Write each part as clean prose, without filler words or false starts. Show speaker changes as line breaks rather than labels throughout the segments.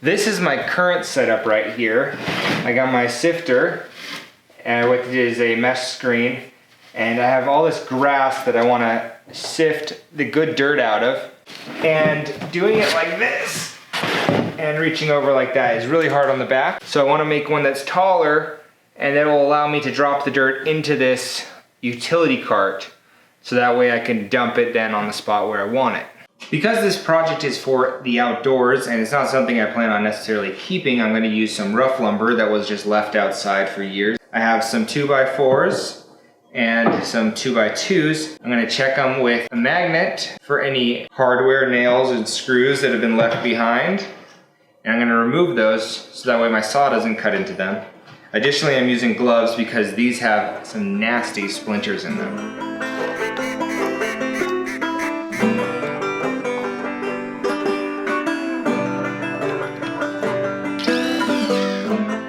This is my current setup right here. I got my sifter, which is a mesh screen, and I have all this grass that I want to sift the good dirt out of. And doing it like this and reaching over like that is really hard on the back. So I want to make one that's taller, and that will allow me to drop the dirt into this utility cart, so that way I can dump it then on the spot where I want it. Because this project is for the outdoors and it's not something I plan on necessarily keeping, I'm going to use some rough lumber that was just left outside for years. I have some 2x4s and some 2x2s. I'm going to check them with a magnet for any hardware, nails, and screws that have been left behind. And I'm going to remove those so that way my saw doesn't cut into them. Additionally, I'm using gloves because these have some nasty splinters in them.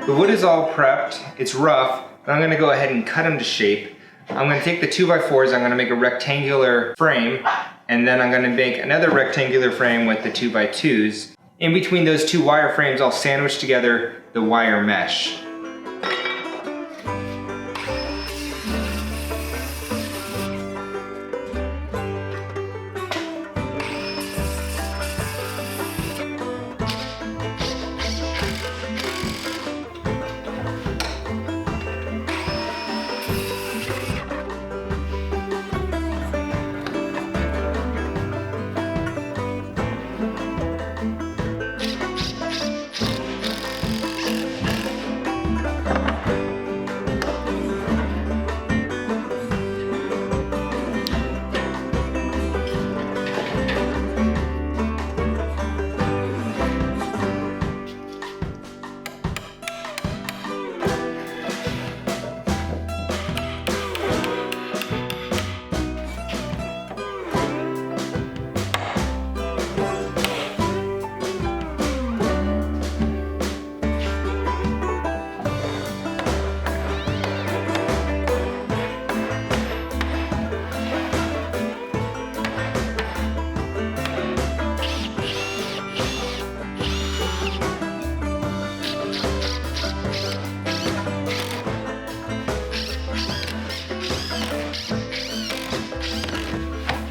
The wood is all prepped, it's rough, but I'm going to go ahead and cut them to shape. I'm going to take the 2x4s, I'm going to make a rectangular frame, and then I'm going to make another rectangular frame with the 2x2s. In between those two wire frames, I'll sandwich together the wire mesh.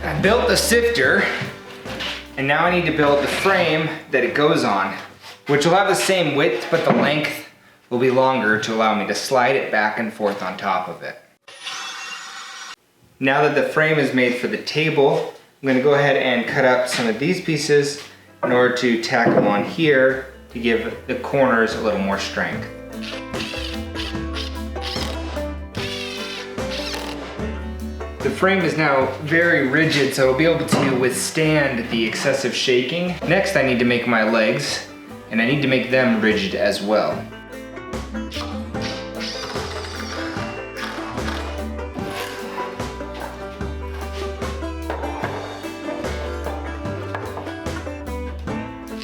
I built the sifter, and now I need to build the frame that it goes on, which will have the same width, but the length will be longer to allow me to slide it back and forth on top of it. Now that the frame is made for the table, I'm going to go ahead and cut up some of these pieces in order to tack them on here to give the corners a little more strength. The frame is now very rigid, so it'll be able to withstand the excessive shaking. Next, I need to make my legs, and I need to make them rigid as well.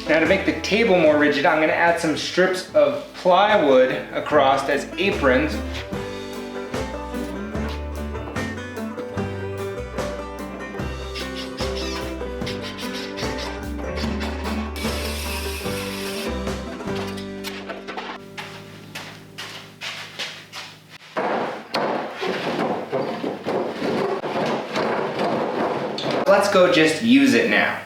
Now to make the table more rigid, I'm going to add some strips of plywood across as aprons. Let's go just use it now.